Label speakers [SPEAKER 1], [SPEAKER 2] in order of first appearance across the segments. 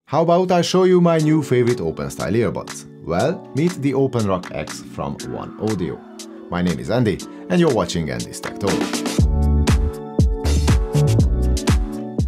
[SPEAKER 1] How about I show you my new favorite open-style earbuds? Well, meet the OpenRock X from OneOdio. My name is Andy, and you're watching Andy's Tech Talk.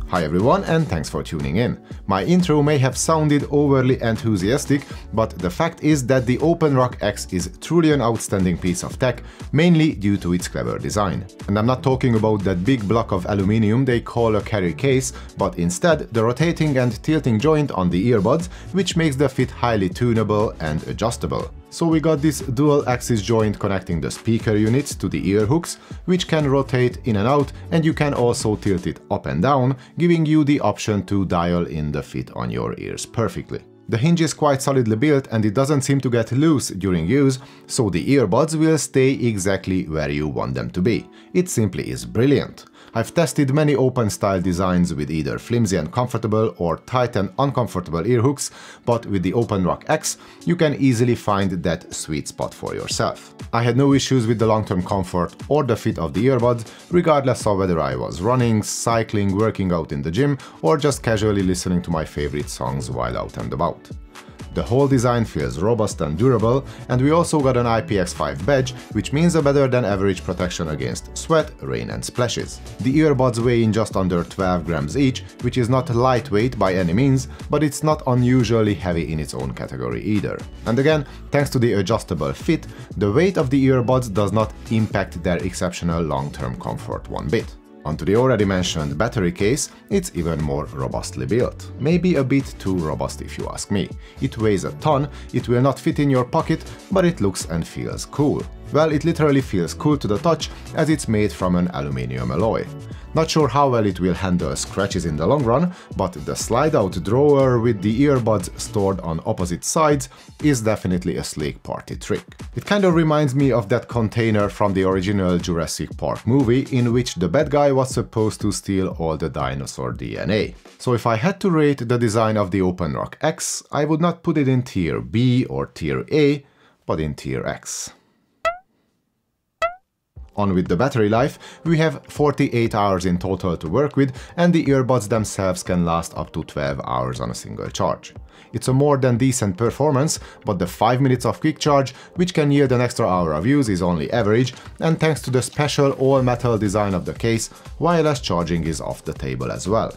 [SPEAKER 1] Hi everyone, and thanks for tuning in. My intro may have sounded overly enthusiastic, but the fact is that the OpenRock X is truly an outstanding piece of tech, mainly due to its clever design. And I'm not talking about that big block of aluminium they call a carry case, but instead the rotating and tilting joint on the earbuds, which makes the fit highly tunable and adjustable. So we got this dual axis joint connecting the speaker units to the ear hooks, which can rotate in and out, and you can also tilt it up and down, giving you the option to dial in the fit on your ears perfectly. The hinge is quite solidly built and it doesn't seem to get loose during use, so the earbuds will stay exactly where you want them to be. It simply is brilliant. I've tested many open-style designs with either flimsy and comfortable or tight and uncomfortable ear hooks, but with the OpenRock X, you can easily find that sweet spot for yourself. I had no issues with the long-term comfort or the fit of the earbuds, regardless of whether I was running, cycling, working out in the gym, or just casually listening to my favorite songs while out and about. The whole design feels robust and durable, and we also got an IPX5 badge, which means a better than average protection against sweat, rain and splashes. The earbuds weigh in just under 12 grams each, which is not lightweight by any means, but it's not unusually heavy in its own category either. And again, thanks to the adjustable fit, the weight of the earbuds does not impact their exceptional long-term comfort one bit. Onto the already mentioned battery case, it's even more robustly built. Maybe a bit too robust if you ask me. It weighs a ton, it will not fit in your pocket, but it looks and feels cool. Well, it literally feels cool to the touch, as it's made from an aluminium alloy. Not sure how well it will handle scratches in the long run, but the slide-out drawer with the earbuds stored on opposite sides is definitely a sleek party trick. It kind of reminds me of that container from the original Jurassic Park movie, in which the bad guy was supposed to steal all the dinosaur DNA. So if I had to rate the design of the OpenRock X, I would not put it in tier B or tier A, but in tier X. On with the battery life, we have 48 hours in total to work with, and the earbuds themselves can last up to 12 hours on a single charge. It's a more than decent performance, but the 5 minutes of quick charge, which can yield an extra hour of use, is only average, and thanks to the special all-metal design of the case, wireless charging is off the table as well.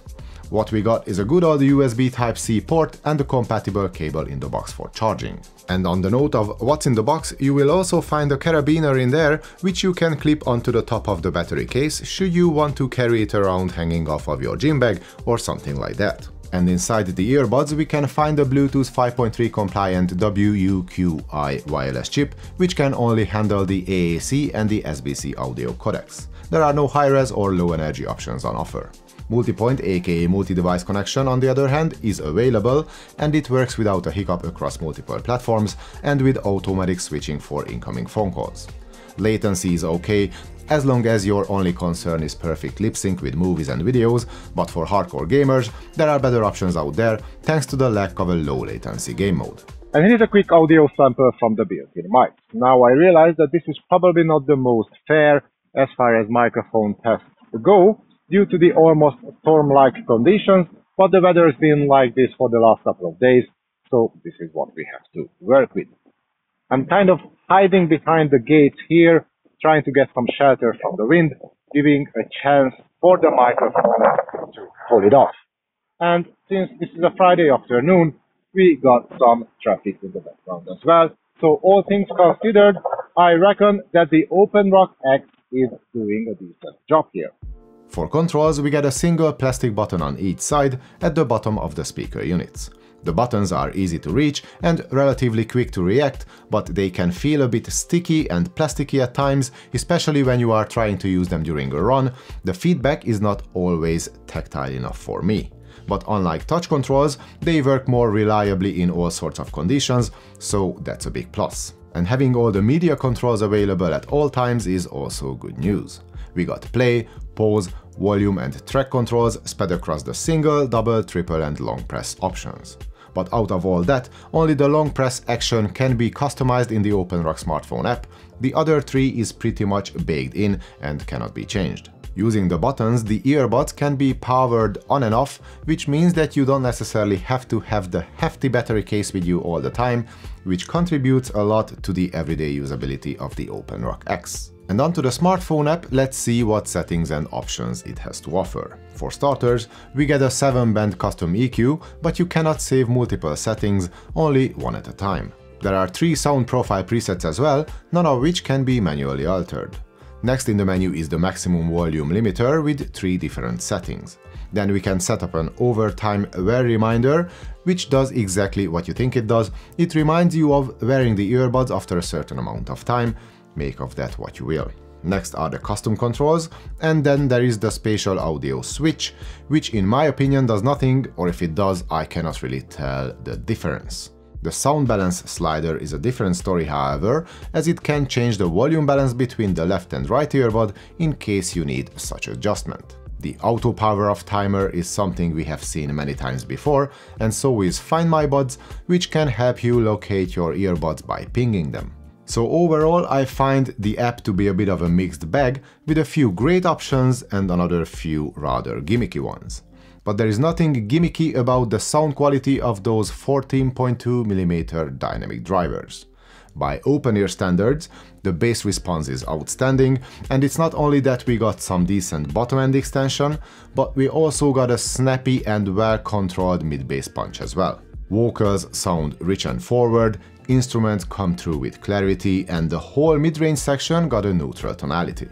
[SPEAKER 1] What we got is a good old USB Type-C port and a compatible cable in the box for charging. And on the note of what's in the box, you will also find a carabiner in there, which you can clip onto the top of the battery case should you want to carry it around hanging off of your gym bag or something like that. And inside the earbuds we can find a Bluetooth 5.3 compliant WQI wireless chip, which can only handle the AAC and the SBC audio codecs. There are no high-res or low-energy options on offer. Multipoint, aka multi-device connection, on the other hand, is available, and it works without a hiccup across multiple platforms and with automatic switching for incoming phone calls. Latency is okay, as long as your only concern is perfect lip sync with movies and videos, but for hardcore gamers, there are better options out there thanks to the lack of a low latency game mode.
[SPEAKER 2] And here is a quick audio sample from the built-in mic. Now I realize that this is probably not the most fair as far as microphone tests go, due to the almost storm-like conditions, but the weather has been like this for the last couple of days, so this is what we have to work with. I'm kind of hiding behind the gates here, trying to get some shelter from the wind, giving a chance for the microphone to hold it off. And since this is a Friday afternoon, we got some traffic in the background as well, so all things considered, I reckon that the OpenRock X is doing a decent job here.
[SPEAKER 1] For controls, we get a single plastic button on each side at the bottom of the speaker units. The buttons are easy to reach and relatively quick to react, but they can feel a bit sticky and plasticky at times, especially when you are trying to use them during a run. The feedback is not always tactile enough for me. But unlike touch controls, they work more reliably in all sorts of conditions, so that's a big plus. And having all the media controls available at all times is also good news. We got play, pause, volume and track controls spread across the single, double, triple and long press options. But out of all that, only the long press action can be customized in the OpenRock smartphone app. The other three is pretty much baked in and cannot be changed. Using the buttons, the earbuds can be powered on and off, which means that you don't necessarily have to have the hefty battery case with you all the time, which contributes a lot to the everyday usability of the OpenRock X. And onto the smartphone app, let's see what settings and options it has to offer. For starters, we get a 7-band custom EQ, but you cannot save multiple settings, only one at a time. There are 3 sound profile presets as well, none of which can be manually altered. Next in the menu is the maximum volume limiter with 3 different settings. Then we can set up an overtime wear reminder, which does exactly what you think it does. It reminds you of wearing the earbuds after a certain amount of time. Make of that what you will. Next are the custom controls, and then there is the spatial audio switch, which in my opinion does nothing, or if it does, I cannot really tell the difference. The sound balance slider is a different story, however, as it can change the volume balance between the left and right earbud in case you need such adjustment. The auto power off timer is something we have seen many times before, and so is Find My Buds, which can help you locate your earbuds by pinging them. So overall, I find the app to be a bit of a mixed bag, with a few great options and another few rather gimmicky ones. But there is nothing gimmicky about the sound quality of those 14.2mm dynamic drivers. By open-ear standards, the bass response is outstanding, and it's not only that we got some decent bottom-end extension, but we also got a snappy and well-controlled mid-bass punch as well. Vocals sound rich and forward, instruments come through with clarity, and the whole mid-range section got a neutral tonality.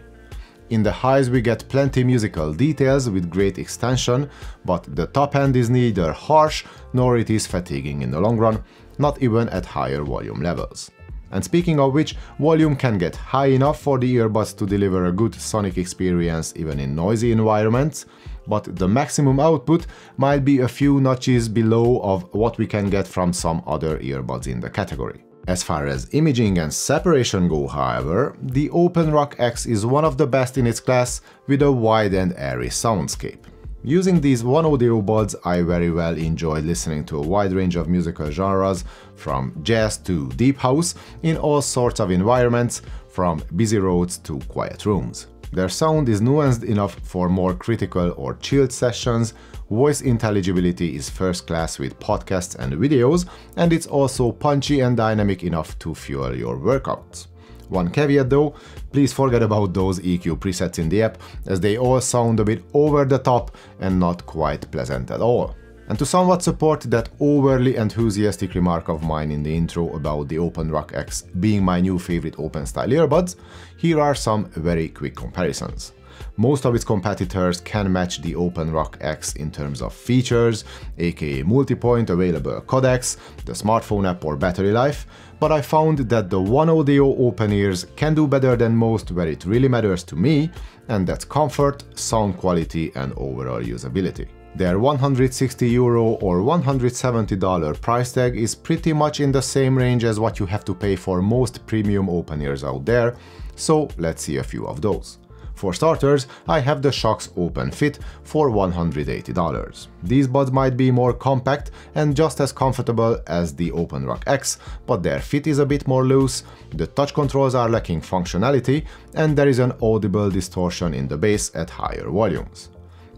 [SPEAKER 1] In the highs we get plenty musical details with great extension, but the top end is neither harsh nor it is fatiguing in the long run, not even at higher volume levels. And speaking of which, volume can get high enough for the earbuds to deliver a good sonic experience even in noisy environments, but the maximum output might be a few notches below of what we can get from some other earbuds in the category. As far as imaging and separation go, however, the OpenRock X is one of the best in its class with a wide and airy soundscape. Using these OneOdio buds, I very well enjoyed listening to a wide range of musical genres, from jazz to deep house, in all sorts of environments, from busy roads to quiet rooms. Their sound is nuanced enough for more critical or chilled sessions, voice intelligibility is first class with podcasts and videos, and it's also punchy and dynamic enough to fuel your workouts. One caveat though, please forget about those EQ presets in the app, as they all sound a bit over the top and not quite pleasant at all. And to somewhat support that overly enthusiastic remark of mine in the intro about the OpenRock X being my new favorite open-style earbuds, here are some very quick comparisons. Most of its competitors can match the OpenRock X in terms of features, aka multi-point, available codecs, the smartphone app or battery life, but I found that the OneOdio open ears can do better than most where it really matters to me, and that's comfort, sound quality and overall usability. Their €160 or $170 price tag is pretty much in the same range as what you have to pay for most premium open ears out there, so let's see a few of those. For starters, I have the Shokz Open Fit for $180. These buds might be more compact and just as comfortable as the OpenRock X, but their fit is a bit more loose, the touch controls are lacking functionality, and there is an audible distortion in the bass at higher volumes.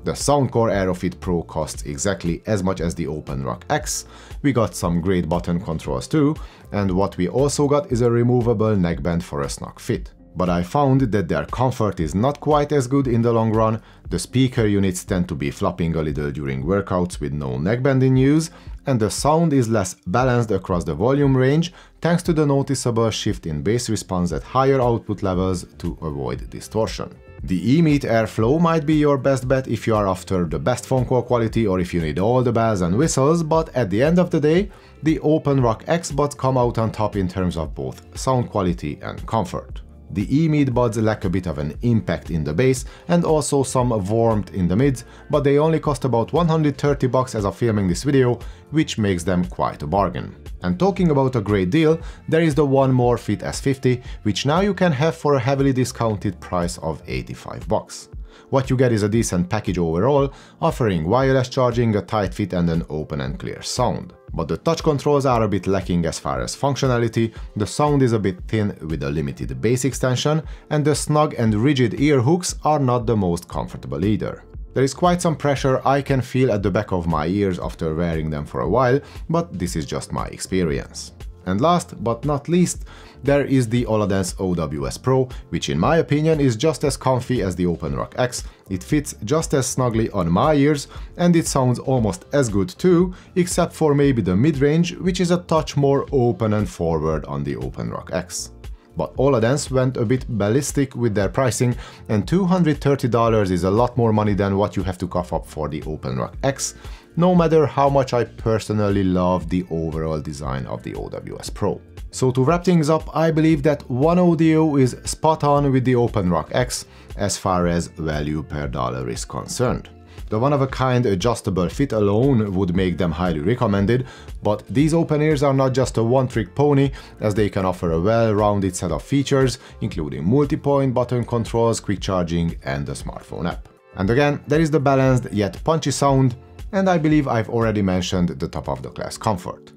[SPEAKER 1] The Soundcore AeroFit Pro costs exactly as much as the OpenRock X, we got some great button controls too, and what we also got is a removable neckband for a snug fit. But I found that their comfort is not quite as good in the long run, the speaker units tend to be flopping a little during workouts with no neckband in use, and the sound is less balanced across the volume range thanks to the noticeable shift in bass response at higher output levels to avoid distortion. The eMeet Airflow might be your best bet if you are after the best phone call quality or if you need all the bells and whistles, but at the end of the day, the OpenRock X buds come out on top in terms of both sound quality and comfort. The eMeet buds lack a bit of an impact in the bass and also some warmth in the mids, but they only cost about $130 as of filming this video, which makes them quite a bargain. And talking about a great deal, there is the One More Fit S50, which now you can have for a heavily discounted price of $85. What you get is a decent package overall, offering wireless charging, a tight fit and an open and clear sound. But the touch controls are a bit lacking as far as functionality, the sound is a bit thin with a limited bass extension, and the snug and rigid ear hooks are not the most comfortable either. There is quite some pressure I can feel at the back of my ears after wearing them for a while, but this is just my experience. And last but not least, there is the HoloDance OWS Pro, which in my opinion is just as comfy as the OpenRock X, it fits just as snugly on my ears, and it sounds almost as good too, except for maybe the mid-range, which is a touch more open and forward on the OpenRock X. But HoloDance went a bit ballistic with their pricing, and $230 is a lot more money than what you have to cough up for the OpenRock X, no matter how much I personally love the overall design of the OWS Pro. So to wrap things up, I believe that OneOdio is spot on with the OpenRock X as far as value per dollar is concerned. The one-of-a-kind adjustable fit alone would make them highly recommended, but these open ears are not just a one-trick pony, as they can offer a well-rounded set of features, including multi-point button controls, quick charging, and a smartphone app. And again, there is the balanced yet punchy sound, and I believe I've already mentioned the top-of-the-class comfort.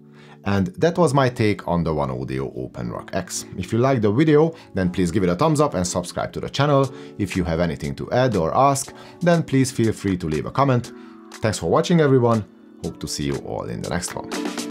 [SPEAKER 1] And that was my take on the OneOdio OpenRock X. If you liked the video, then please give it a thumbs up and subscribe to the channel. If you have anything to add or ask, then please feel free to leave a comment. Thanks for watching everyone, hope to see you all in the next one.